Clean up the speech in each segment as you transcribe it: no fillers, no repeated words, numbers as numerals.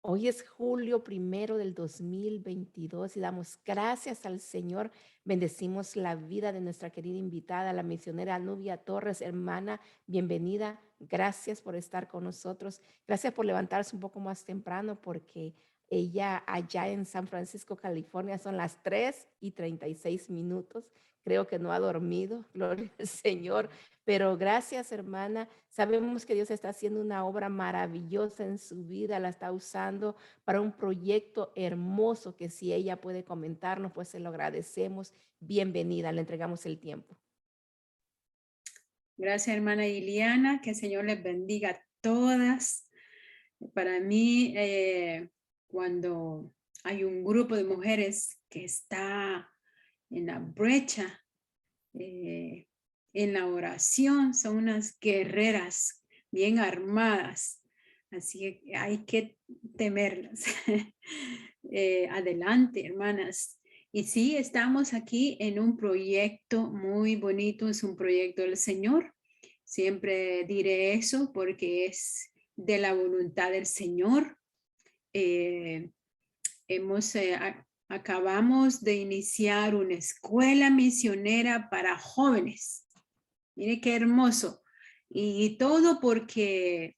Hoy es julio 1 del 2022 y damos gracias al Señor. Bendecimos la vida de nuestra querida invitada, la misionera Nubia Torres, hermana. Bienvenida. Gracias por estar con nosotros. Gracias por levantarse un poco más temprano porque ella allá en San Francisco, California, son las 3:36. Creo que no ha dormido. Gloria al Señor. Pero gracias, hermana. Sabemos que Dios está haciendo una obra maravillosa en su vida, la está usando para un proyecto hermoso que si ella puede comentarnos, pues se lo agradecemos. Bienvenida, le entregamos el tiempo. Gracias, hermana Iliana, que el Señor les bendiga a todas. Para mí, cuando hay un grupo de mujeres que está en la brecha, eh, en la oración, son unas guerreras bien armadas, así que hay que temerlas. Adelante, hermanas. Y sí, estamos aquí en un proyecto muy bonito, es un proyecto del Señor. Siempre diré eso porque es de la voluntad del Señor. Eh, acabamos de iniciar una escuela misionera para jóvenes. Mire qué hermoso. Y todo porque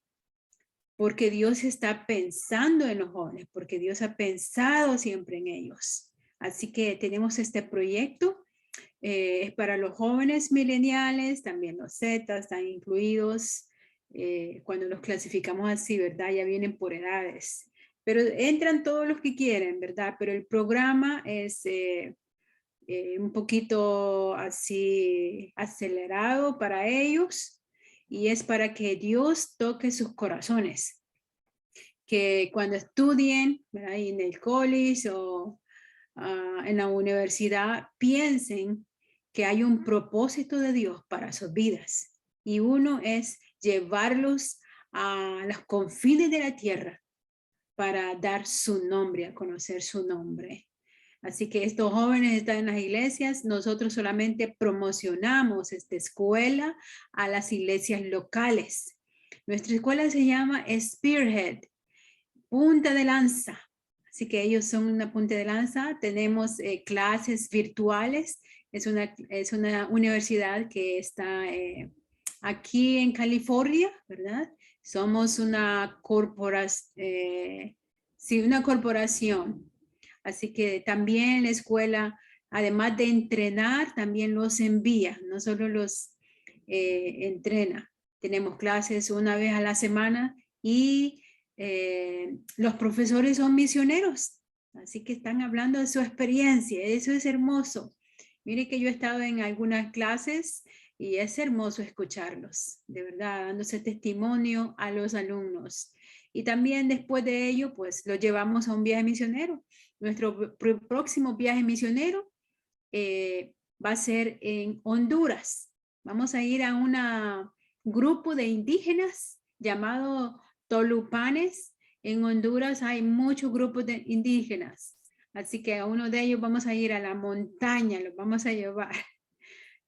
Dios está pensando en los jóvenes, porque Dios ha pensado siempre en ellos. Así que tenemos este proyecto, es para los jóvenes mileniales, también los Z están incluidos, cuando los clasificamos así, ¿verdad? Ya vienen por edades, pero entran todos los que quieren, ¿verdad? Pero el programa es un poquito así acelerado para ellos y es para que Dios toque sus corazones, que cuando estudien, ¿verdad? En el college o en la universidad, piensen que hay un propósito de Dios para sus vidas y uno es llevarlos a los confines de la tierra para dar su nombre, a conocer su nombre. Así que estos jóvenes están en las iglesias, nosotros solamente promocionamos esta escuela a las iglesias locales. Nuestra escuela se llama Spearhead, punta de lanza. Así que ellos son una punta de lanza. Tenemos clases virtuales. Es una universidad que está aquí en California, ¿verdad? Somos una corporación, sí, una corporación. Así que también la escuela, además de entrenar, también los envía, no solo los entrena. Tenemos clases una vez a la semana y los profesores son misioneros, así que están hablando de su experiencia. Eso es hermoso. Mire que yo he estado en algunas clases y es hermoso escucharlos, de verdad, dándose testimonio a los alumnos. Y también después de ello, pues lo llevamos a un viaje misionero. Nuestro próximo viaje misionero va a ser en Honduras. Vamos a ir a un grupo de indígenas llamado Tolupanes. En Honduras hay muchos grupos de indígenas, así que a uno de ellos vamos a ir a la montaña, los vamos a llevar.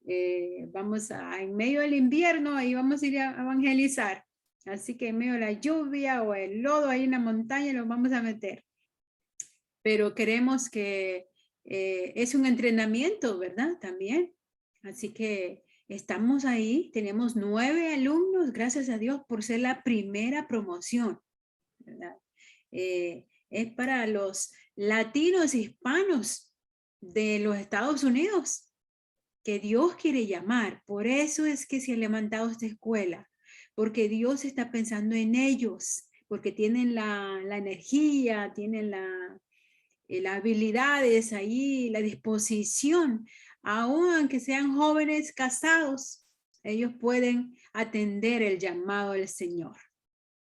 En medio del invierno, ahí vamos a ir a evangelizar. Así que en medio de la lluvia o el lodo ahí en la montaña los vamos a meter. Pero queremos que es un entrenamiento, ¿verdad? También. Así que estamos ahí, tenemos 9 alumnos, gracias a Dios por ser la primera promoción, ¿verdad? Es para los latinos hispanos de los Estados Unidos que Dios quiere llamar. Por eso es que se ha levantado esta escuela, porque Dios está pensando en ellos, porque tienen la energía, tienen las habilidades ahí, la disposición, aunque sean jóvenes casados, ellos pueden atender el llamado del Señor.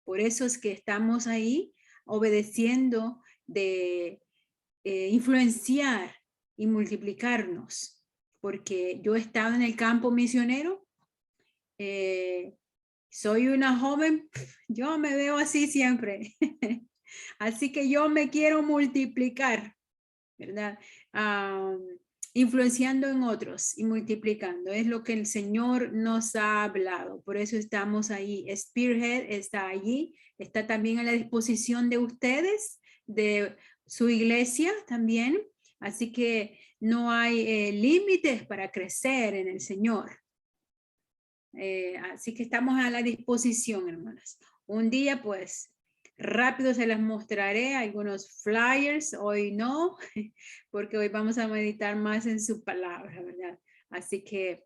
Por eso es que estamos ahí obedeciendo de influenciar y multiplicarnos, porque yo he estado en el campo misionero, eh, soy una joven, yo me veo así siempre, así que yo me quiero multiplicar, ¿verdad? influenciando en otros y multiplicando. Es lo que el Señor nos ha hablado. Por eso estamos ahí. Spearhead está allí. Está también a la disposición de ustedes, de su iglesia también. Así que no hay límites para crecer en el Señor. Así que estamos a la disposición, hermanas. Un día, pues, rápido se las mostraré algunos flyers, hoy no, porque hoy vamos a meditar más en su palabra, ¿verdad? Así que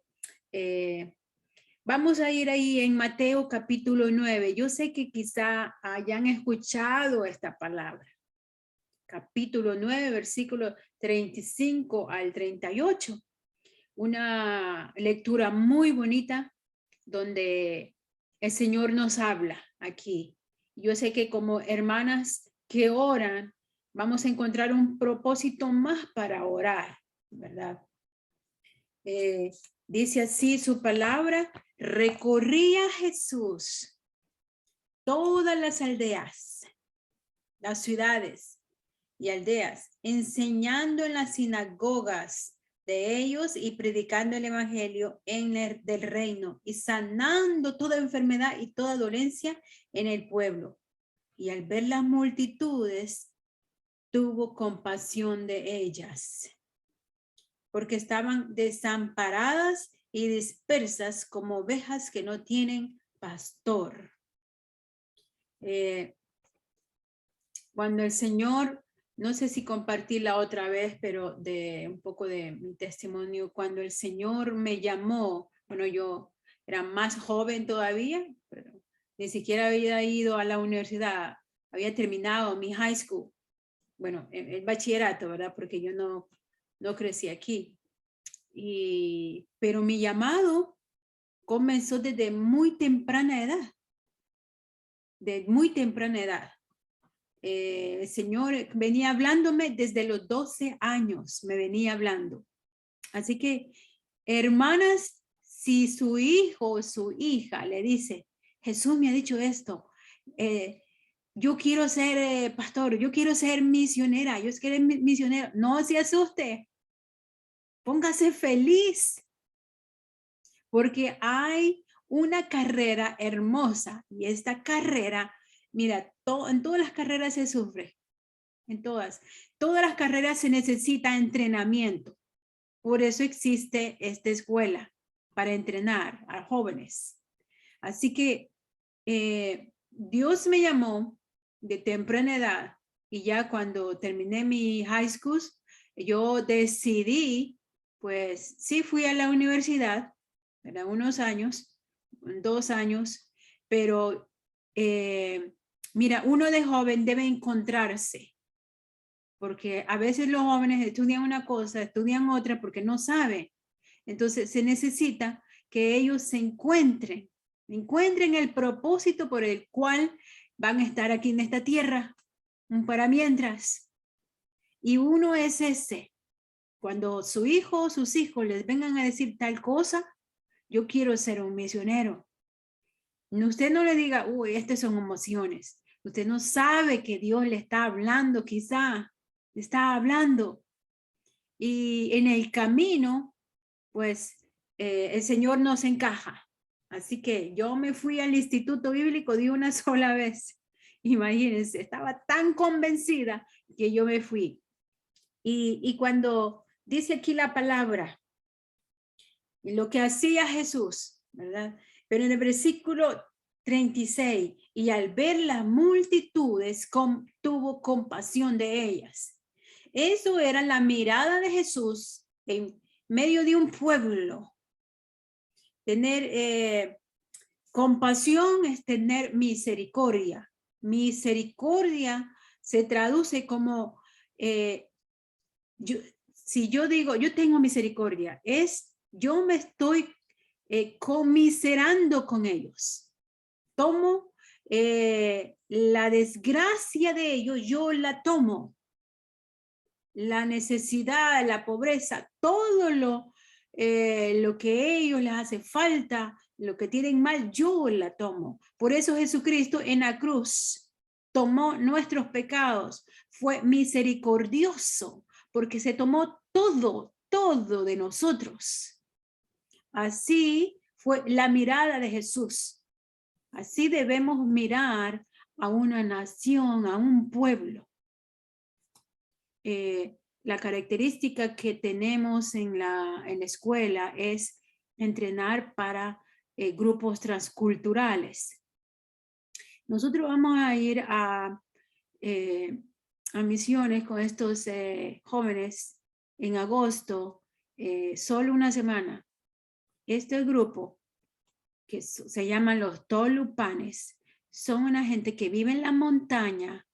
vamos a ir ahí en Mateo capítulo 9. Yo sé que quizá hayan escuchado esta palabra. Capítulo 9, versículo 35 al 38. Una lectura muy bonita donde el Señor nos habla aquí. Yo sé que como hermanas que oran, vamos a encontrar un propósito más para orar, ¿verdad? Dice así su palabra: recorría Jesús todas las aldeas, las ciudades y aldeas, enseñando en las sinagogas de ellos y predicando el evangelio del reino y sanando toda enfermedad y toda dolencia en el pueblo. Y al ver las multitudes, tuvo compasión de ellas, porque estaban desamparadas y dispersas como ovejas que no tienen pastor. Cuando el Señor, no sé si compartirla otra vez, pero de un poco de mi testimonio, cuando el Señor me llamó, bueno, yo era más joven todavía, pero ni siquiera había ido a la universidad, había terminado mi high school, bueno, el bachillerato, ¿verdad? Porque yo no crecí aquí. Pero mi llamado comenzó desde muy temprana edad, de muy temprana edad. El Señor venía hablándome desde los 12 años, me venía hablando. Así que, hermanas, si su hijo o su hija le dice, Jesús me ha dicho esto, yo quiero ser pastor, yo quiero ser misionera, yo quiero ser misionero, no se asuste, póngase feliz, porque hay una carrera hermosa y esta carrera, mira, en todas las carreras se sufre, en todas las carreras se necesita entrenamiento. Por eso existe esta escuela para entrenar a jóvenes. Así que Dios me llamó de temprana edad y ya cuando terminé mi high school, yo decidí, pues sí fui a la universidad, eran unos años, 2 años, pero mira, uno de joven debe encontrarse, porque a veces los jóvenes estudian una cosa, estudian otra porque no saben. Entonces se necesita que ellos se encuentren el propósito por el cual van a estar aquí en esta tierra, para mientras. Y uno es ese. Cuando su hijo o sus hijos les vengan a decir tal cosa, yo quiero ser un misionero. Usted no le diga, uy, estas son emociones. Usted no sabe que Dios le está hablando, quizá le está hablando. Y en el camino, pues el Señor nos encaja. Así que yo me fui al Instituto Bíblico de una sola vez. Imagínense, estaba tan convencida que yo me fui. Y cuando dice aquí la palabra, lo que hacía Jesús, ¿verdad? Pero en el versículo 36, y al ver las multitudes, tuvo compasión de ellas. Eso era la mirada de Jesús en medio de un pueblo. Tener compasión es tener misericordia. Misericordia se traduce como, si yo digo, yo tengo misericordia, yo me estoy conmiserando con ellos. Tomo la desgracia de ellos, yo la tomo. La necesidad, la pobreza, todo lo que ellos les hace falta, lo que tienen mal, yo la tomo. Por eso Jesucristo en la cruz tomó nuestros pecados, fue misericordioso, porque se tomó todo todo de nosotros. Así fue la mirada de Jesús. Así debemos mirar a una nación, a un pueblo. La característica que tenemos en la escuela es entrenar para grupos transculturales. Nosotros vamos a ir a misiones con estos jóvenes en agosto, solo una semana. Este grupo, que se llaman los Tolupanes, son una gente que vive en la montaña,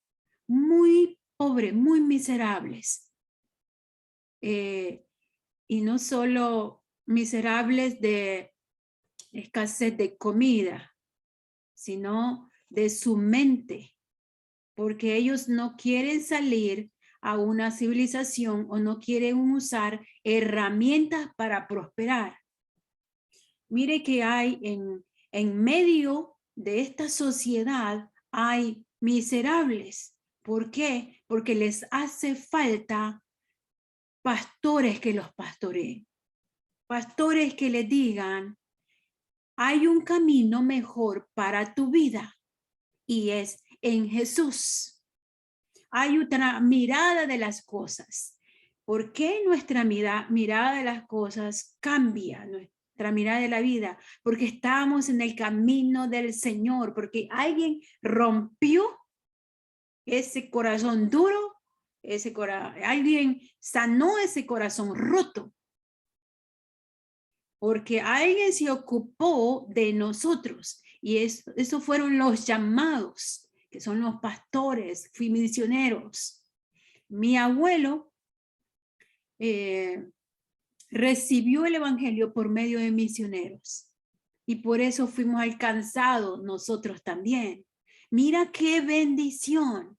muy pobres, muy miserables. Y no solo miserables de escasez de comida, sino de su mente, porque ellos no quieren salir a una civilización o no quieren usar herramientas para prosperar. Mire que hay en medio de esta sociedad hay miserables. ¿Por qué? Porque les hace falta pastores que los pastoreen. Pastores que les digan, hay un camino mejor para tu vida y es en Jesús. Hay otra mirada de las cosas. ¿Por qué nuestra mirada de las cosas cambia? Nuestra mirada de la vida, porque estamos en el camino del Señor, porque alguien rompió ese corazón duro, alguien sanó ese corazón roto, porque alguien se ocupó de nosotros, y eso fueron los llamados, que son los pastores, misioneros. Mi abuelo recibió el evangelio por medio de misioneros, y por eso fuimos alcanzados nosotros también. Mira qué bendición.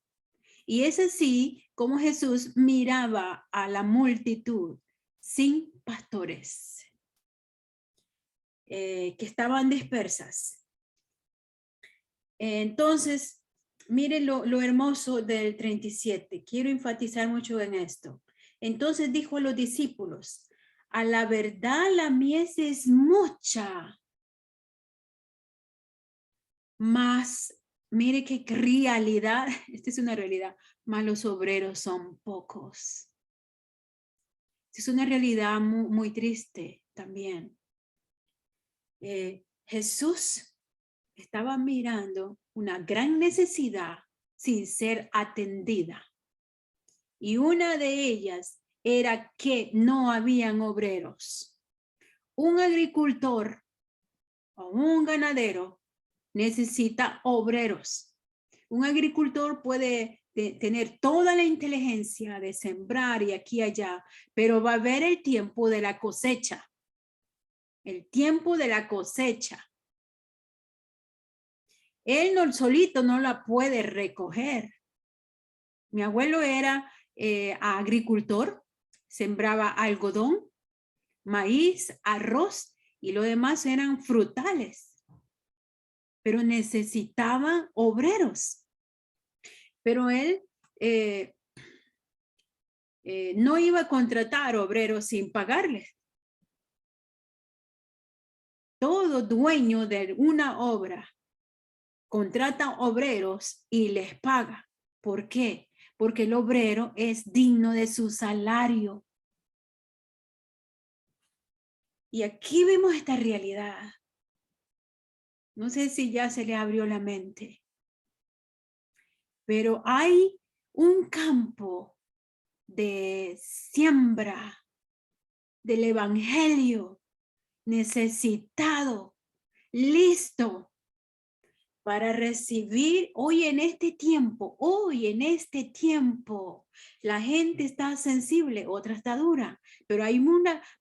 Y es así como Jesús miraba a la multitud sin pastores, que estaban dispersas. Entonces, miren lo hermoso del 37. Quiero enfatizar mucho en esto. Entonces dijo a los discípulos, a la verdad la mies es mucha, mas mire qué realidad, esta es una realidad, mas los obreros son pocos. Es una realidad muy, muy triste también. Jesús estaba mirando una gran necesidad sin ser atendida. Y una de ellas era que no habían obreros. Un agricultor o un ganadero necesita obreros. Un agricultor puede tener toda la inteligencia de sembrar y aquí y allá, pero va a haber el tiempo de la cosecha. El tiempo de la cosecha. Él no, solito no la puede recoger. Mi abuelo era agricultor, sembraba algodón, maíz, arroz y lo demás eran frutales. Pero necesitaba obreros. Pero él no iba a contratar obreros sin pagarles. Todo dueño de una obra contrata obreros y les paga. ¿Por qué? Porque el obrero es digno de su salario. Y aquí vemos esta realidad. No sé si ya se le abrió la mente. Pero hay un campo de siembra del evangelio necesitado, listo para recibir hoy en este tiempo, la gente está sensible, otra está dura, pero hay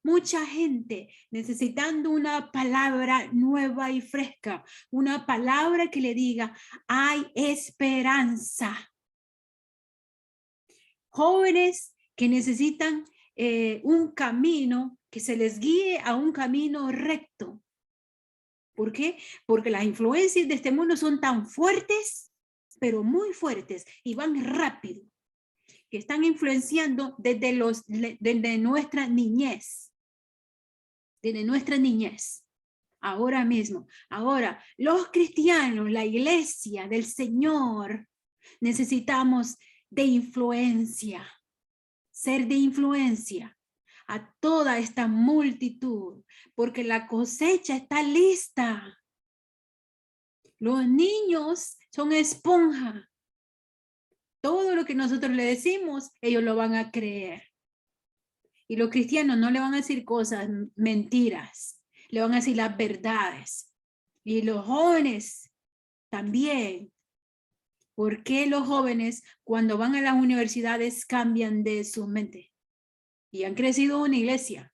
mucha gente necesitando una palabra nueva y fresca, una palabra que le diga, hay esperanza. Jóvenes que necesitan un camino, que se les guíe a un camino recto. ¿Por qué? Porque las influencias de este mundo son tan fuertes, pero muy fuertes, y van rápido. que están influenciando desde nuestra niñez. Desde nuestra niñez. Ahora mismo. Ahora, los cristianos, la iglesia del Señor, necesitamos de influencia. Ser de influencia a toda esta multitud, porque la cosecha está lista. Los niños son esponja. Todo lo que nosotros le decimos, ellos lo van a creer. Y los cristianos no le van a decir cosas, mentiras. Le van a decir las verdades. Y los jóvenes también. ¿Por qué los jóvenes cuando van a las universidades cambian de su mente? Y han crecido en una iglesia.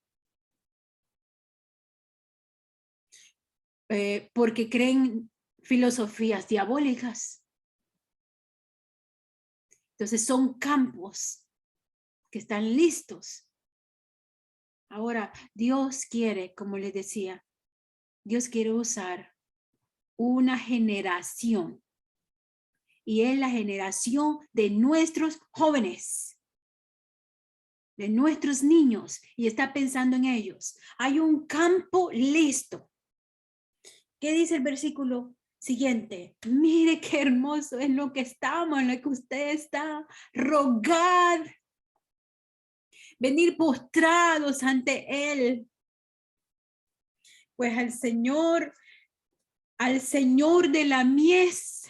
Porque creen filosofías diabólicas. Entonces son campos que están listos. Ahora, Dios quiere, como les decía, Dios quiere usar una generación. Y es la generación de nuestros jóvenes, de nuestros niños, y está pensando en ellos. Hay un campo listo. ¿Qué dice el versículo siguiente? Mire qué hermoso es lo que estamos, en lo que usted está. Rogad, venir postrados ante Él. Pues al Señor de la mies,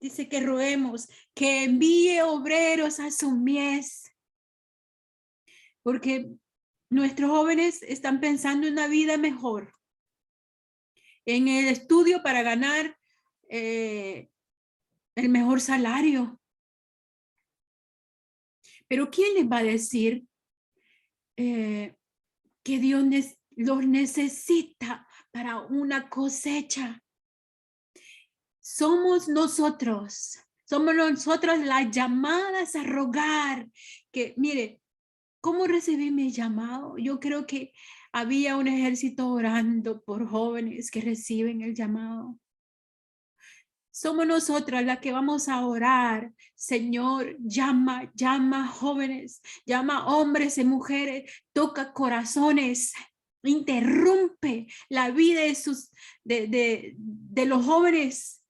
dice que roguemos, que envíe obreros a su mies. Porque nuestros jóvenes están pensando en una vida mejor. En el estudio para ganar el mejor salario. Pero ¿quién les va a decir que Dios los necesita para una cosecha? Somos nosotros las llamadas a rogar. Que mire, ¿cómo recibí mi llamado? Yo creo que había un ejército orando por jóvenes que reciben el llamado. Somos nosotras las que vamos a orar. Señor, llama jóvenes, llama hombres y mujeres, toca corazones, interrumpe la vida de los jóvenes.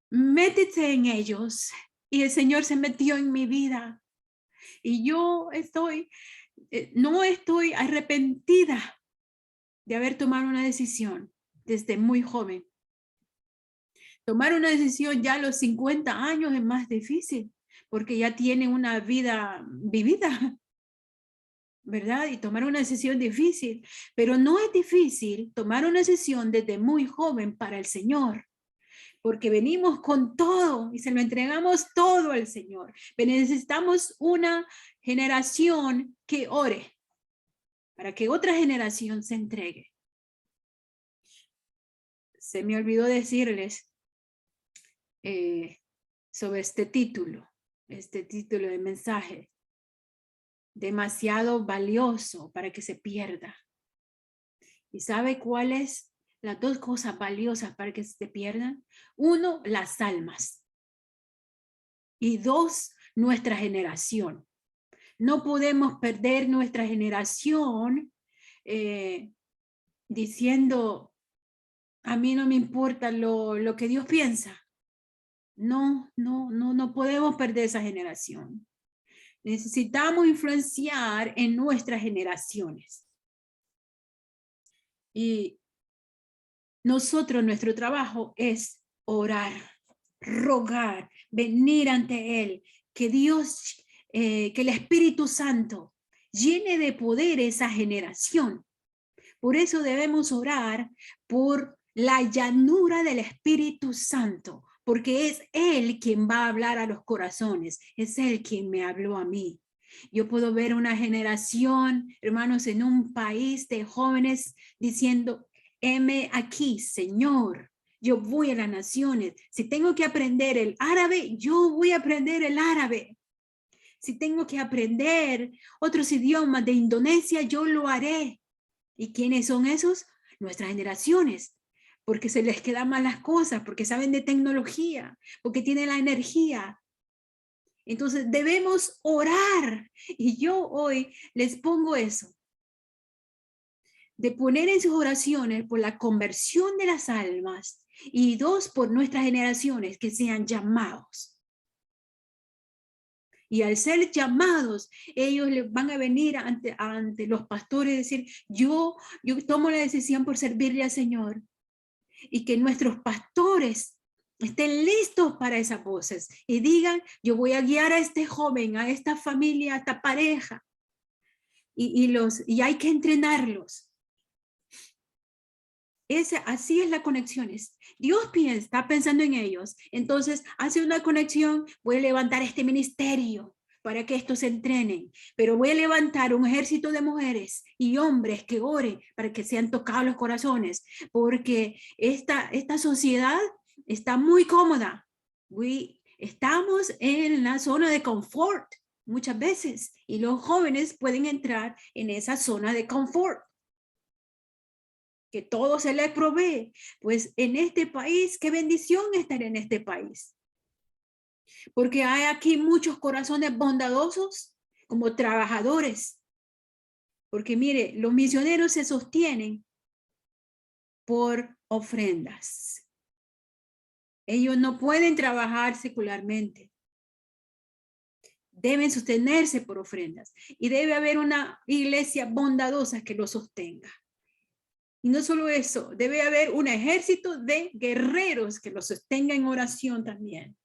Métete en ellos. Y el Señor se metió en mi vida. Y yo no estoy arrepentida de haber tomado una decisión desde muy joven. Tomar una decisión ya a los 50 años es más difícil, porque ya tiene una vida vivida, ¿verdad? Y tomar una decisión difícil, pero no es difícil tomar una decisión desde muy joven para el Señor, porque venimos con todo y se lo entregamos todo al Señor. Pero necesitamos una generación que ore para que otra generación se entregue. Se me olvidó decirles sobre este título de mensaje, demasiado valioso para que se pierda. ¿Y sabe cuáles las dos cosas valiosas para que se pierdan? Uno, las almas. Y dos, nuestra generación. No podemos perder nuestra generación diciendo, a mí no me importa lo que Dios piensa. No podemos perder esa generación. Necesitamos influenciar en nuestras generaciones. Y nuestro trabajo es orar, rogar, venir ante Él, que Dios, que el Espíritu Santo llene de poder esa generación. Por eso debemos orar por la llanura del Espíritu Santo, porque es Él quien va a hablar a los corazones, es Él quien me habló a mí. Yo puedo ver una generación, hermanos, en un país de jóvenes diciendo, heme aquí, Señor, yo voy a las naciones. Si tengo que aprender el árabe, yo voy a aprender el árabe. Si tengo que aprender otros idiomas de Indonesia, yo lo haré. ¿Y quiénes son esos? Nuestras generaciones. porque se les quedan mal las cosas, porque saben de tecnología, porque tienen la energía. Entonces debemos orar. Y yo hoy les pongo eso, de poner en sus oraciones por la conversión de las almas y 2, por nuestras generaciones que sean llamados. Y al ser llamados, ellos les van a venir ante los pastores y decir, yo tomo la decisión por servirle al Señor. Y que nuestros pastores estén listos para esas voces y digan, yo voy a guiar a este joven, a esta familia, a esta pareja. Y hay que entrenarlos. Así es la conexión. Dios está pensando en ellos. Entonces hace una conexión. Voy a levantar este ministerio para que estos se entrenen. Pero voy a levantar un ejército de mujeres y hombres que oren para que sean tocados los corazones. Porque esta sociedad está muy cómoda. Estamos en la zona de confort muchas veces. Y los jóvenes pueden entrar en esa zona de confort, que todo se les provee. Pues en este país, qué bendición estar en este país. Porque hay aquí muchos corazones bondadosos como trabajadores. Porque mire, los misioneros se sostienen por ofrendas. Ellos no pueden trabajar secularmente. Deben sostenerse por ofrendas. Y debe haber una iglesia bondadosa que los sostenga. Y no solo eso, debe haber un ejército de guerreros que los sostenga en oración también.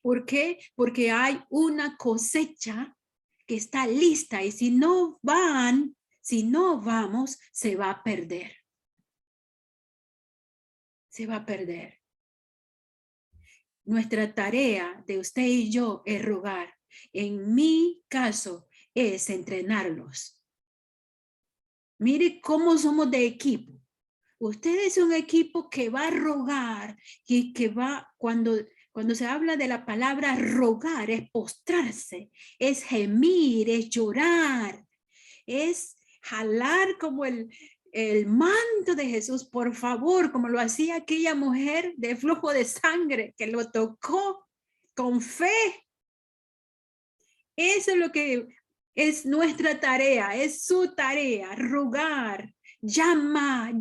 ¿Por qué? Porque hay una cosecha que está lista y si no vamos, se va a perder. Se va a perder. Nuestra tarea de usted y yo es rogar. En mi caso es entrenarlos. Mire cómo somos de equipo. Usted es un equipo que va a rogar y que va, cuando se habla de la palabra rogar, es postrarse, es gemir, es llorar, es jalar como el manto de Jesús, por favor, como lo hacía aquella mujer de flujo de sangre que lo tocó con fe. Eso es lo que es nuestra tarea, es su tarea, rogar. Llama.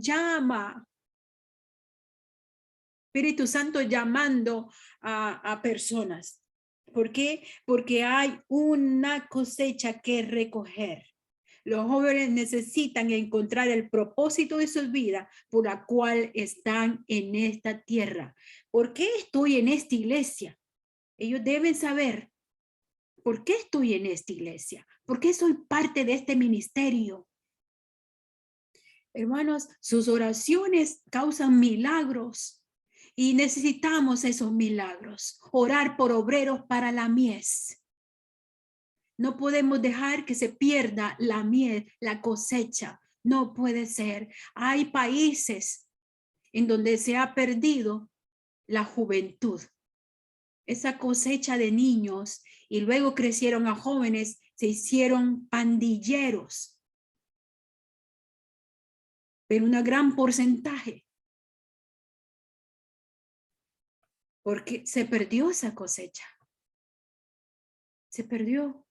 Espíritu Santo llamando a personas. ¿Por qué? Porque hay una cosecha que recoger. Los jóvenes necesitan encontrar el propósito de su vida por la cual están en esta tierra. ¿Por qué estoy en esta iglesia? Ellos deben saber por qué estoy en esta iglesia. ¿Por qué soy parte de este ministerio? Hermanos, sus oraciones causan milagros y necesitamos esos milagros. Orar por obreros para la mies. No podemos dejar que se pierda la mies, la cosecha. No puede ser. Hay países en donde se ha perdido la juventud. Esa cosecha de niños y luego crecieron a jóvenes, se hicieron pandilleros. Pero un gran porcentaje, porque se perdió esa cosecha. Se perdió.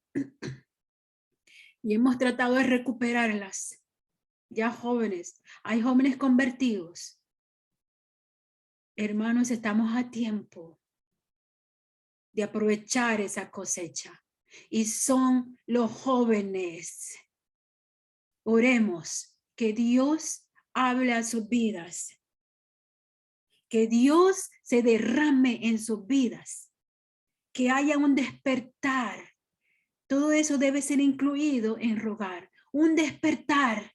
Y hemos tratado de recuperarlas. Ya jóvenes, hay jóvenes convertidos. Hermanos, estamos a tiempo de aprovechar esa cosecha. Y son los jóvenes. Oremos que Dios hable a sus vidas. Que Dios se derrame en sus vidas. Que haya un despertar. Todo eso debe ser incluido en rogar. Un despertar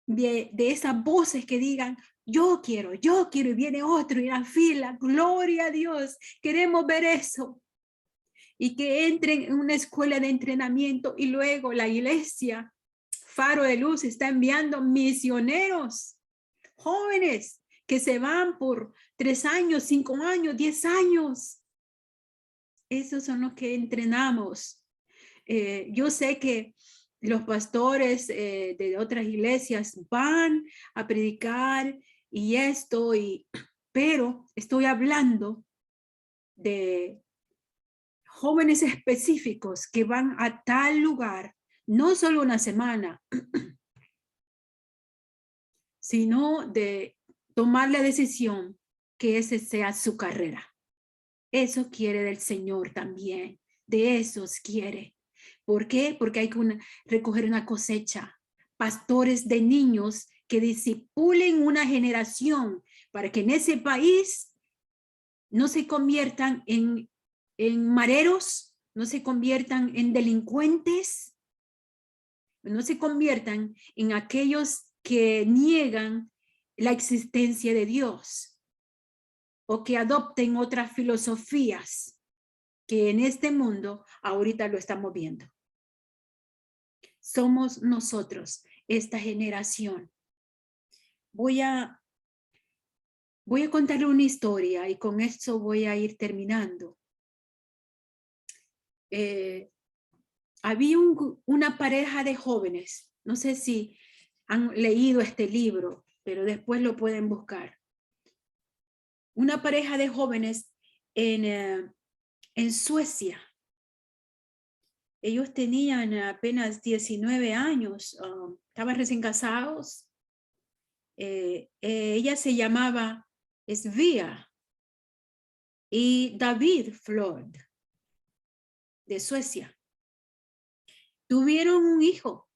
de esas voces que digan, yo quiero, y viene otro y la fila, gloria a Dios, queremos ver eso. Y que entren en una escuela de entrenamiento y luego la iglesia, Faro de Luz, está enviando misioneros, jóvenes que se van por 3 años, 5 años, 10 años. Esos son los que entrenamos. Yo sé que los pastores de otras iglesias van a predicar pero estoy hablando de jóvenes específicos que van a tal lugar, no solo una semana, sino de tomar la decisión que ese sea su carrera. Eso quiere del Señor también, de esos quiere. ¿Por qué? Porque hay que recoger una cosecha. Pastores de niños que discipulen una generación para que en ese país no se conviertan en mareros, no se conviertan en delincuentes, no se conviertan en aquellos que niegan la existencia de Dios o que adopten otras filosofías que en este mundo ahorita lo estamos viendo. Somos nosotros, esta generación. Voy a contarle una historia y con esto voy a ir terminando. Había una pareja de jóvenes, no sé si han leído este libro, pero después lo pueden buscar. Una pareja de jóvenes en Suecia. Ellos tenían apenas 19 años, estaban recién casados. Ella se llamaba Svea y David Flod, de Suecia. Tuvieron un hijo,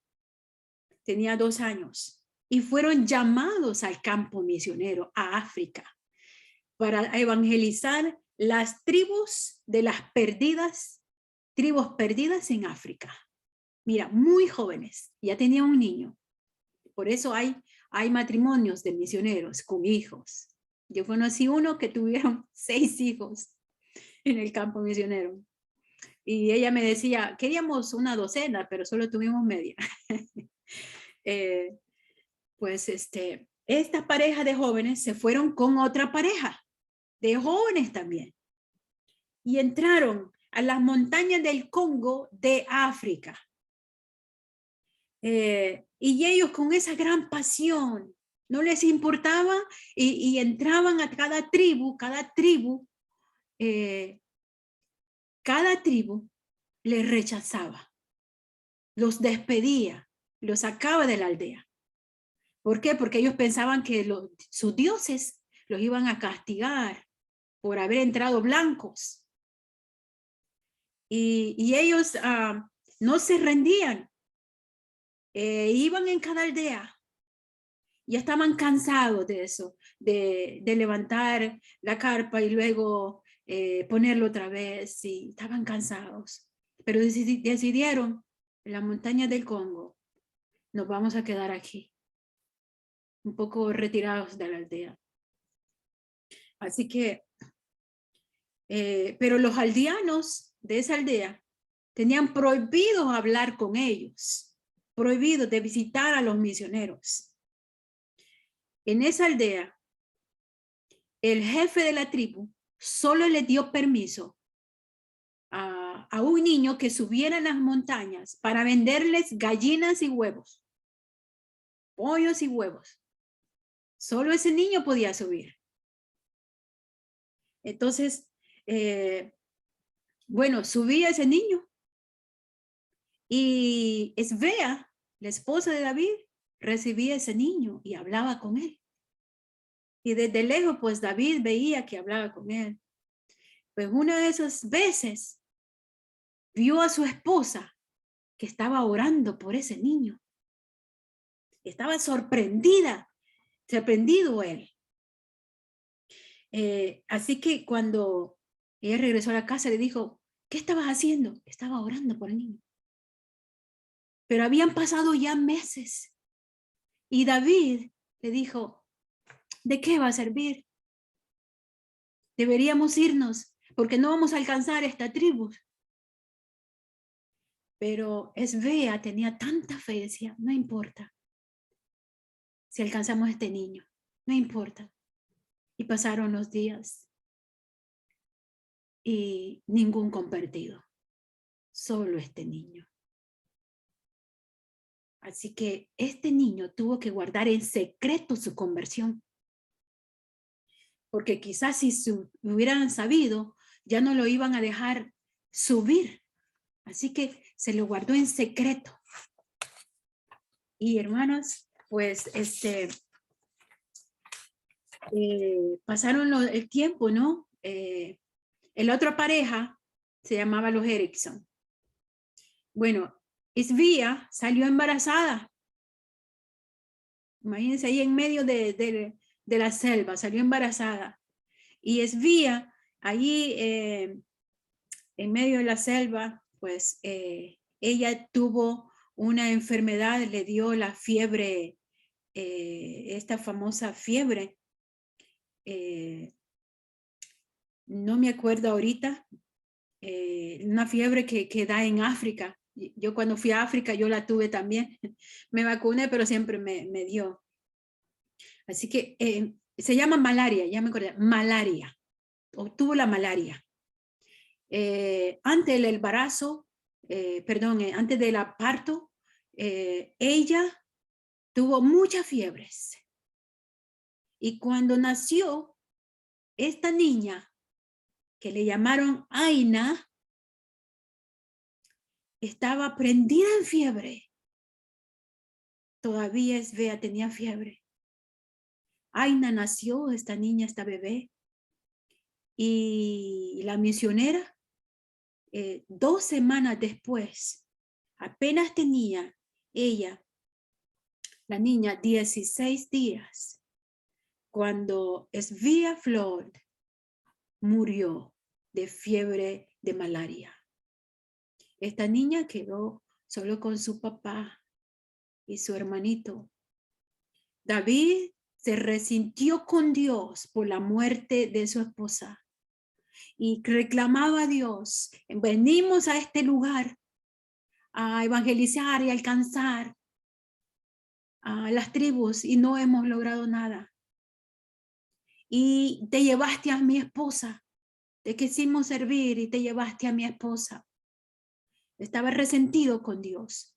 tenía 2 años, y fueron llamados al campo misionero, a África, para evangelizar las tribus de las tribus perdidas en África. Mira, muy jóvenes, ya tenía un niño. Por eso hay matrimonios de misioneros con hijos. Yo conocí uno que tuvieron 6 hijos en el campo misionero. Y ella me decía, queríamos una docena, pero solo tuvimos media. Esta pareja de jóvenes se fueron con otra pareja de jóvenes también. Y entraron a las montañas del Congo de África. Y ellos con esa gran pasión, no les importaba y entraban a cada tribu les rechazaba, los despedía, los sacaba de la aldea. ¿Por qué? Porque ellos pensaban que sus dioses los iban a castigar por haber entrado blancos. Y ellos no se rendían. Iban en cada aldea. Ya estaban cansados de eso, de levantar la carpa y luego ponerlo otra vez. Y estaban cansados. Pero decidieron, en la montaña del Congo, nos vamos a quedar aquí, un poco retirados de la aldea. Así que, pero los aldeanos de esa aldea tenían prohibido hablar con ellos, prohibido de visitar a los misioneros. En esa aldea, el jefe de la tribu solo le dio permiso a un niño que subiera a las montañas para venderles gallinas y huevos, pollos y huevos. Solo ese niño podía subir. Entonces, bueno, subía ese niño y Svea, la esposa de David, recibía ese niño y hablaba con él. Y desde lejos, pues David veía que hablaba con él. Pues una de esas veces vio a su esposa que estaba orando por ese niño. Estaba sorprendida, sorprendido él. Así que cuando ella regresó a la casa, le dijo, ¿qué estabas haciendo? Estaba orando por el niño. Pero habían pasado ya meses. Y David le dijo, ¿de qué va a servir? Deberíamos irnos porque no vamos a alcanzar esta tribu. Pero Svea tenía tanta fe, decía, no importa si alcanzamos a este niño, no importa. Y pasaron los días y ningún convertido, solo este niño. Así que este niño tuvo que guardar en secreto su conversión. Porque quizás si hubieran sabido, ya no lo iban a dejar subir. Así que se lo guardó en secreto. Y hermanos, pues pasaron el tiempo, ¿no? La otra pareja se llamaba los Erickson. Bueno, Svea salió embarazada. Imagínense ahí en medio de la selva, salió embarazada. Y Svea, allí en medio de la selva, pues ella tuvo una enfermedad, le dio la fiebre, esta famosa fiebre. No me acuerdo ahorita, una fiebre que da en África. Yo cuando fui a África, yo la tuve también. Me vacuné, pero siempre me dio. Así que se llama malaria, ya me acordé, malaria. Obtuvo la malaria. Antes del embarazo, antes del parto, ella tuvo muchas fiebres. Y cuando nació esta niña, que le llamaron Aina, estaba prendida en fiebre. Todavía Svea tenía fiebre. Aina nació, esta niña, esta bebé. Y la misionera, 2 semanas después, apenas tenía ella, la niña, 16 días, cuando Svea Flood murió de fiebre de malaria. Esta niña quedó solo con su papá y su hermanito. David se resintió con Dios por la muerte de su esposa y reclamaba a Dios: venimos a este lugar a evangelizar y alcanzar a las tribus y no hemos logrado nada. Y te llevaste a mi esposa, te quisimos servir y te llevaste a mi esposa. Estaba resentido con Dios.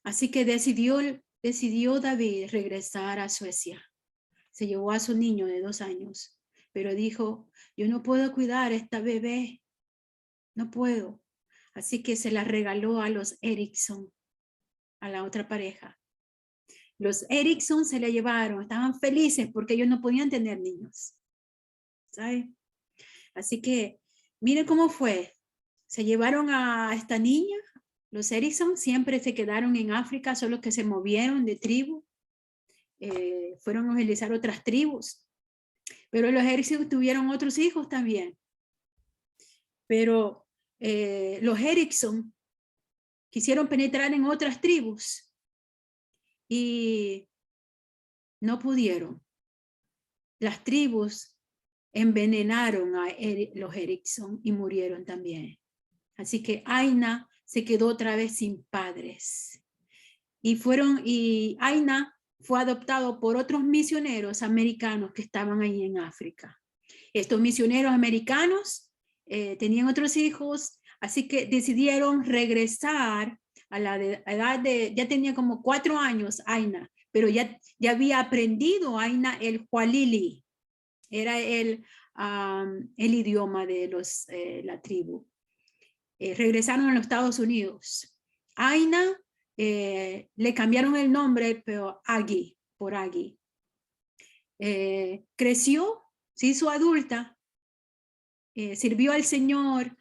Así que decidió David regresar a Suecia. Se llevó a su niño de 2 años, pero dijo: yo no puedo cuidar a esta bebé, no puedo. Así que se la regaló a los Erickson, a la otra pareja. Los Erickson se la llevaron, estaban felices porque ellos no podían tener niños, ¿sabes? Así que miren cómo fue. Se llevaron a esta niña. Los Erickson siempre se quedaron en África, solo que se movieron de tribu. Fueron a evangelizar otras tribus. Pero los Erickson tuvieron otros hijos también. Pero los Erickson quisieron penetrar en otras tribus y no pudieron. Las tribus envenenaron a los Erickson y murieron también. Así que Aina se quedó otra vez sin padres. Y Aina fue adoptado por otros misioneros americanos que estaban ahí en África. Estos misioneros americanos tenían otros hijos, así que decidieron regresar a la edad de, ya tenía como 4 años Aina, pero ya había aprendido Aina el Hualili, era el idioma de la tribu. Regresaron a los Estados Unidos. Aina le cambiaron el nombre, pero Agui, por Agui. Creció, se hizo adulta, sirvió al Señor,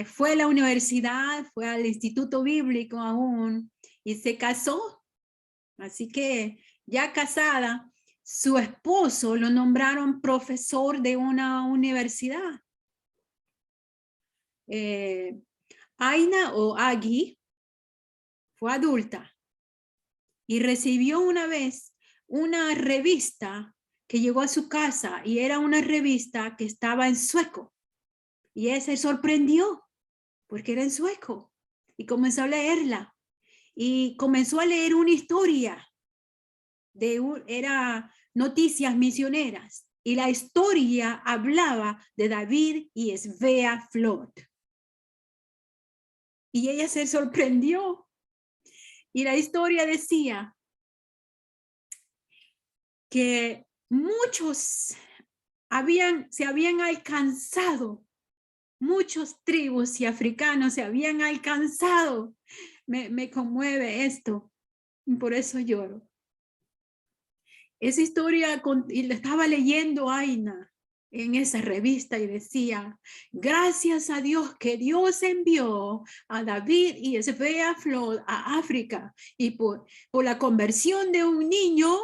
fue a la universidad, fue al instituto bíblico aún y se casó. Así que ya casada, su esposo lo nombraron profesor de una universidad. Aina o Agui fue adulta y recibió una vez una revista que llegó a su casa y era una revista que estaba en sueco. Y ella se sorprendió porque era en sueco y comenzó a leerla y comenzó a leer una historia era noticias misioneras y la historia hablaba de David y Svea Flood. Y ella se sorprendió. Y la historia decía que muchos se habían alcanzado, muchos tribus y africanos se habían alcanzado. Me conmueve esto, y por eso lloro. Esa historia, y la estaba leyendo Aina en esa revista y decía, gracias a Dios que Dios envió a David y Esbea Flor a África, y por la conversión de un niño,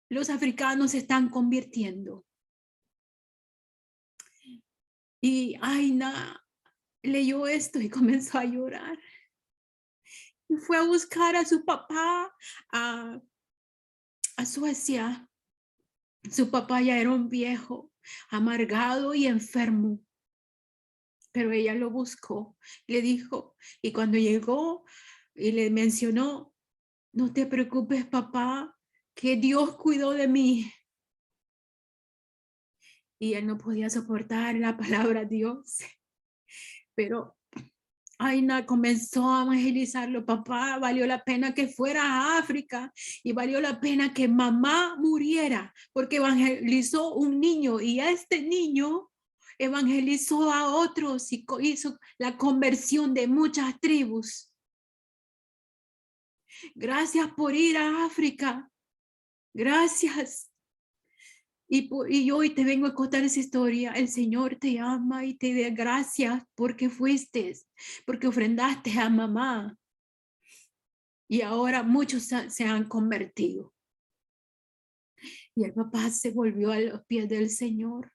los africanos se están convirtiendo. Y Aina leyó esto y comenzó a llorar. Y fue a buscar a su papá a Suecia. Su papá ya era un viejo, amargado y enfermo. Pero ella lo buscó, le dijo, y cuando llegó y le mencionó, no te preocupes, papá, que Dios cuidó de mí. Y él no podía soportar la palabra Dios. Pero Aina comenzó a evangelizarlo. Papá, valió la pena que fuera a África y valió la pena que mamá muriera porque evangelizó un niño y a este niño evangelizó a otros y hizo la conversión de muchas tribus. Gracias por ir a África. Gracias. Y hoy te vengo a contar esa historia. El Señor te ama y te da gracias porque fuiste, porque ofrendaste a mamá. Y ahora muchos se han convertido. Y el papá se volvió a los pies del Señor.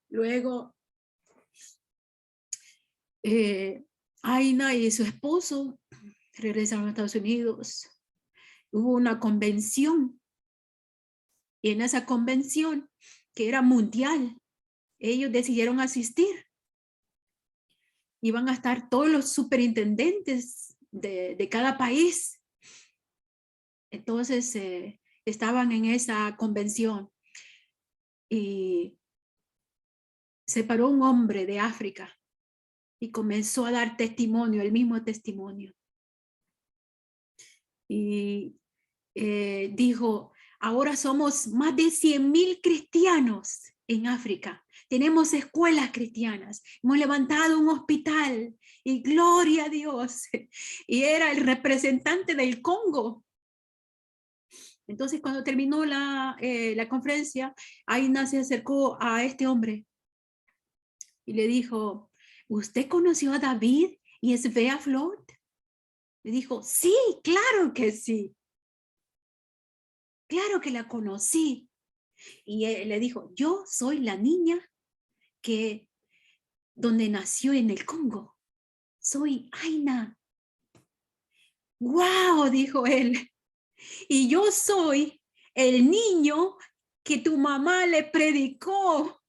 Luego, Aina y su esposo regresaron a Estados Unidos. Hubo una convención. Y en esa convención, que era mundial, ellos decidieron asistir. Iban a estar todos los superintendentes de cada país. Entonces, estaban en esa convención. Y se paró un hombre de África y comenzó a dar testimonio, el mismo testimonio. Y dijo, ahora somos más de 100,000 cristianos en África. Tenemos escuelas cristianas, hemos levantado un hospital y gloria a Dios. Y era el representante del Congo. Entonces, cuando terminó la conferencia, Aina se acercó a este hombre y le dijo, ¿usted conoció a David y Esbea Flor? Le dijo, sí, claro que sí. Claro que la conocí. Y él le dijo, yo soy la niña donde nació en el Congo. Soy Aina. ¡Wow! Dijo él. Y yo soy el niño que tu mamá le predicó.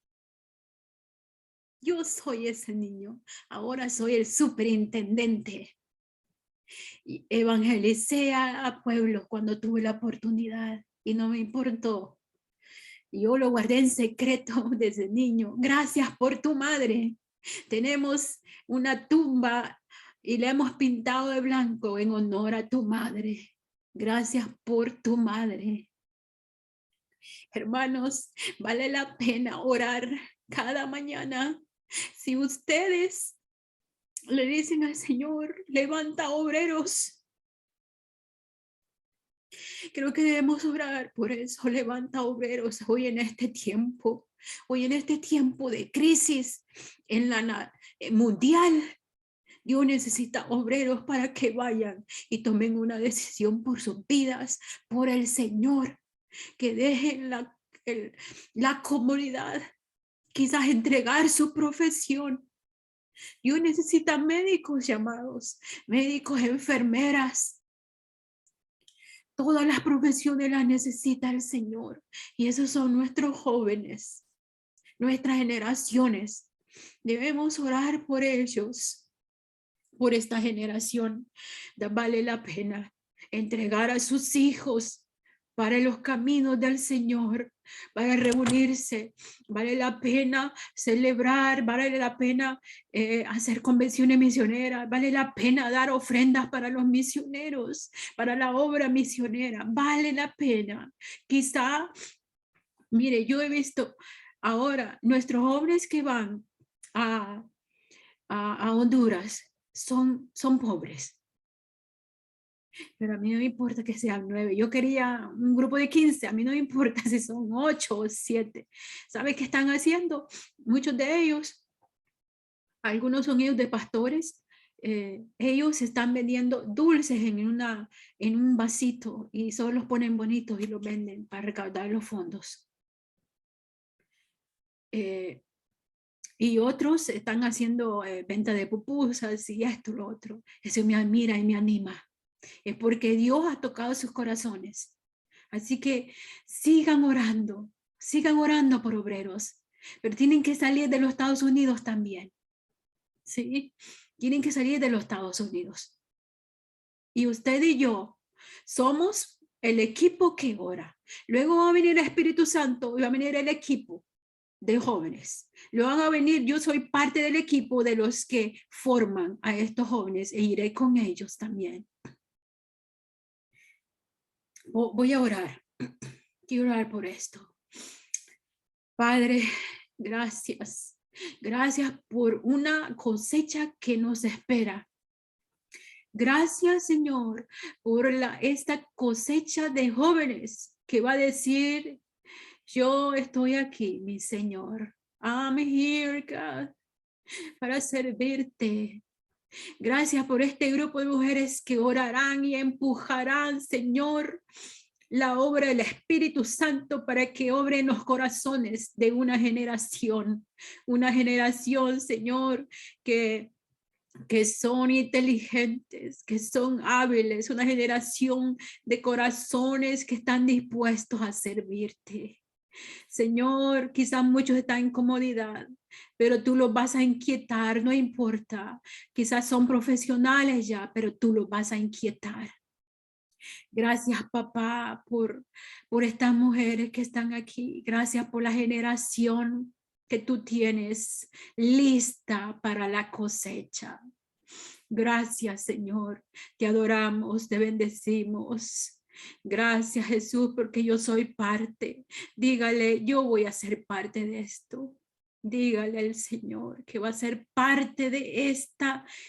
Yo soy ese niño. Ahora soy el superintendente. Y evangelicé a pueblos cuando tuve la oportunidad y no me importó. Yo lo guardé en secreto desde niño. Gracias por tu madre. Tenemos una tumba y la hemos pintado de blanco en honor a tu madre. Gracias por tu madre. Hermanos, vale la pena orar cada mañana. Si ustedes le dicen al Señor, levanta obreros, creo que debemos orar por eso. Levanta obreros hoy en este tiempo de crisis en la mundial. Dios necesita obreros para que vayan y tomen una decisión por sus vidas, por el Señor, que dejen la comunidad, quizás entregar su profesión. Dios necesita médicos llamados, médicos, enfermeras. Todas las profesiones las necesita el Señor. Y esos son nuestros jóvenes, nuestras generaciones. Debemos orar por ellos, por esta generación. Vale la pena entregar a sus hijos para los caminos del Señor, para reunirse. Vale la pena celebrar, vale la pena hacer convenciones misioneras, vale la pena dar ofrendas para los misioneros, para la obra misionera, vale la pena. Quizá, mire, yo he visto ahora nuestros jóvenes que van a Honduras son pobres. Pero a mí no me importa que sean 9. Yo quería un grupo de 15. A mí no me importa si son 8 o 7. ¿Sabe qué están haciendo? Muchos de ellos, algunos son hijos de pastores. Ellos están vendiendo dulces en un vasito y solo los ponen bonitos y los venden para recaudar los fondos. Y otros están haciendo venta de pupusas y esto, lo otro. Eso me admira y me anima. Es porque Dios ha tocado sus corazones. Así que sigan orando por obreros, pero tienen que salir de los Estados Unidos también. ¿Sí? Tienen que salir de los Estados Unidos. Y usted y yo somos el equipo que ora. Luego va a venir el Espíritu Santo y va a venir el equipo de jóvenes. Luego van a venir, yo soy parte del equipo de los que forman a estos jóvenes e iré con ellos también. Voy a orar. Quiero orar por esto. Padre, gracias. Gracias por una cosecha que nos espera. Gracias, Señor, por esta cosecha de jóvenes que va a decir, yo estoy aquí, mi Señor. I'm here, God, para servirte. Gracias por este grupo de mujeres que orarán y empujarán, Señor, la obra del Espíritu Santo para que obre en los corazones de una generación, Señor, que son inteligentes, que son hábiles, una generación de corazones que están dispuestos a servirte. Señor, quizás muchos están en comodidad, pero tú los vas a inquietar, no importa. Quizás son profesionales ya, pero tú los vas a inquietar. Gracias, papá, por estas mujeres que están aquí. Gracias por la generación que tú tienes lista para la cosecha. Gracias, Señor. Te adoramos, te bendecimos. Gracias, Jesús, porque yo soy parte. Dígale, yo voy a ser parte de esto. Dígale al Señor que va a ser parte de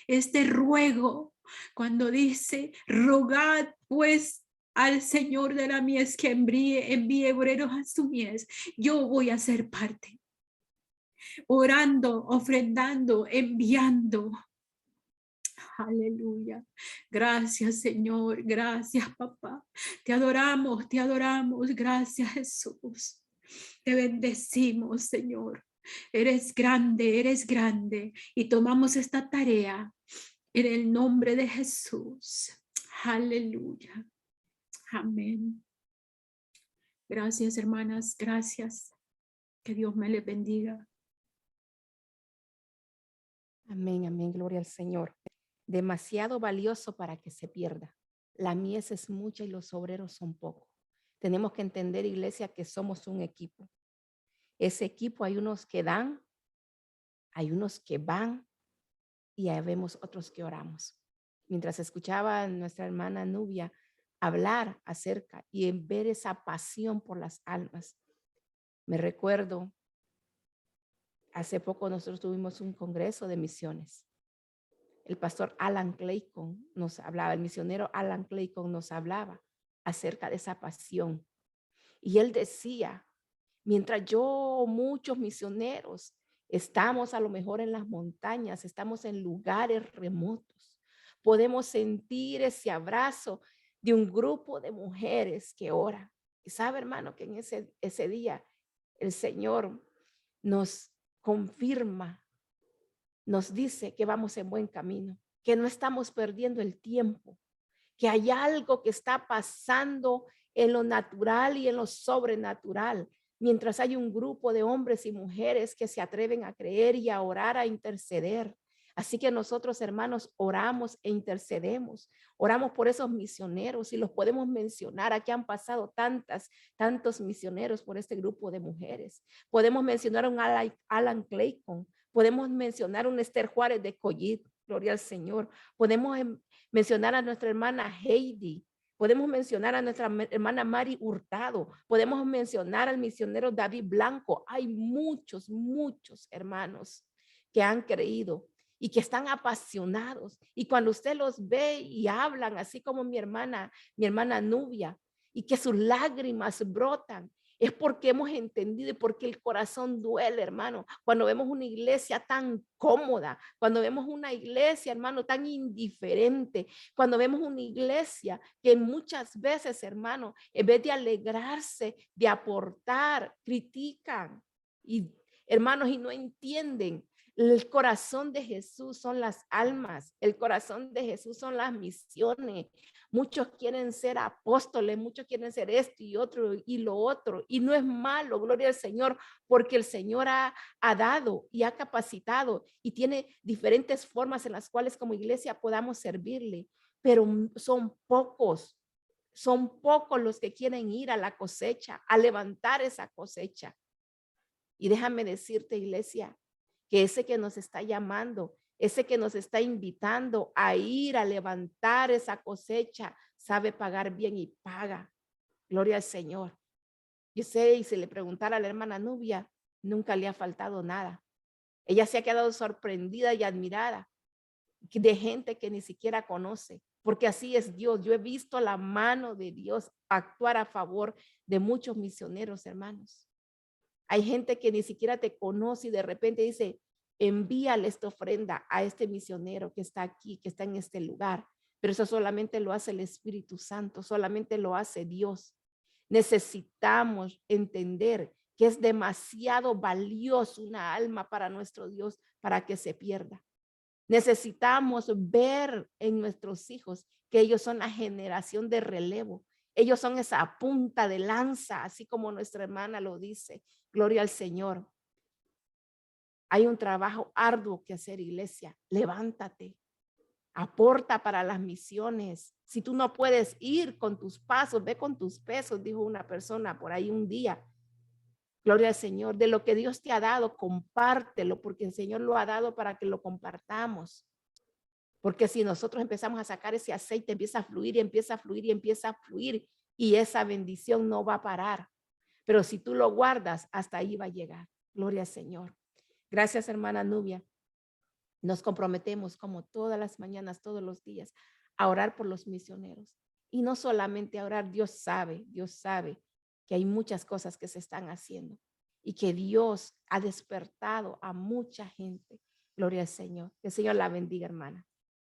este ruego. Cuando dice, rogad pues al Señor de la mies que envíe obreros a su mies. Yo voy a ser parte. Orando, ofrendando, enviando. Aleluya. Gracias, Señor. Gracias, papá. Te adoramos, te adoramos. Gracias, Jesús. Te bendecimos, Señor. Eres grande y tomamos esta tarea en el nombre de Jesús. Aleluya. Amén. Gracias, hermanas. Gracias. Que Dios me les bendiga. Amén, amén. Gloria al Señor. Demasiado valioso para que se pierda. La mies es mucha y los obreros son pocos. Tenemos que entender, iglesia, que somos un equipo. Ese equipo hay unos que dan, hay unos que van y vemos otros que oramos. Mientras escuchaba a nuestra hermana Nubia hablar acerca y ver esa pasión por las almas, me recuerdo, hace poco nosotros tuvimos un congreso de misiones. El pastor Alan Clayton nos hablaba, el misionero Alan Clayton nos hablaba acerca de esa pasión. Y él decía, mientras muchos misioneros, estamos a lo mejor en las montañas, estamos en lugares remotos, podemos sentir ese abrazo de un grupo de mujeres que ora. Y sabe, hermano, que en ese día el Señor nos confirma, nos dice que vamos en buen camino, que no estamos perdiendo el tiempo, que hay algo que está pasando en lo natural y en lo sobrenatural, mientras hay un grupo de hombres y mujeres que se atreven a creer y a orar, a interceder. Así que nosotros, hermanos, oramos e intercedemos. Oramos por esos misioneros y los podemos mencionar. Aquí han pasado tantos misioneros por este grupo de mujeres. Podemos mencionar a un Alan Clayton. Podemos mencionar a un Esther Juárez de Collit. Gloria al Señor. Podemos mencionar a nuestra hermana Heidi. Podemos mencionar a nuestra hermana Mari Hurtado. Podemos mencionar al misionero David Blanco. Hay muchos hermanos que han creído y que están apasionados. Y cuando usted los ve y hablan, así como mi hermana Nubia, y que sus lágrimas brotan, es porque hemos entendido y porque el corazón duele, hermano. Cuando vemos una iglesia tan cómoda, cuando vemos una iglesia, hermano, tan indiferente, cuando vemos una iglesia que muchas veces, hermano, en vez de alegrarse, de aportar, critican y, hermanos, y no entienden. El corazón de Jesús son las almas, el corazón de Jesús son las misiones. Muchos quieren ser apóstoles, muchos quieren ser esto y otro y lo otro. Y no es malo, gloria al Señor, porque el Señor ha dado y ha capacitado y tiene diferentes formas en las cuales como iglesia podamos servirle. Pero son pocos los que quieren ir a la cosecha, a levantar esa cosecha. Y déjame decirte, iglesia, que ese que nos está llamando, ese que nos está invitando a ir a levantar esa cosecha, sabe pagar bien y paga. Gloria al Señor. Yo sé, y si le preguntara a la hermana Nubia, nunca le ha faltado nada. Ella se ha quedado sorprendida y admirada de gente que ni siquiera conoce, porque así es Dios. Yo he visto la mano de Dios actuar a favor de muchos misioneros, hermanos. Hay gente que ni siquiera te conoce y de repente dice, envíale esta ofrenda a este misionero que está aquí, que está en este lugar. Pero eso solamente lo hace el Espíritu Santo, solamente lo hace Dios. Necesitamos entender que es demasiado valioso una alma para nuestro Dios para que se pierda. Necesitamos ver en nuestros hijos que ellos son la generación de relevo. Ellos son esa punta de lanza, así como nuestra hermana lo dice. Gloria al Señor. Hay un trabajo arduo que hacer, iglesia. Levántate. Aporta para las misiones. Si tú no puedes ir con tus pasos, ve con tus pesos, dijo una persona por ahí un día. Gloria al Señor. De lo que Dios te ha dado, compártelo, porque el Señor lo ha dado para que lo compartamos. Porque si nosotros empezamos a sacar ese aceite, empieza a fluir y empieza a fluir y empieza a fluir y esa bendición no va a parar. Pero si tú lo guardas, hasta ahí va a llegar. Gloria al Señor. Gracias, hermana Nubia. Nos comprometemos como todas las mañanas, todos los días, a orar por los misioneros. Y no solamente a orar, Dios sabe que hay muchas cosas que se están haciendo y que Dios ha despertado a mucha gente. Gloria al Señor. Que el Señor la bendiga, hermana.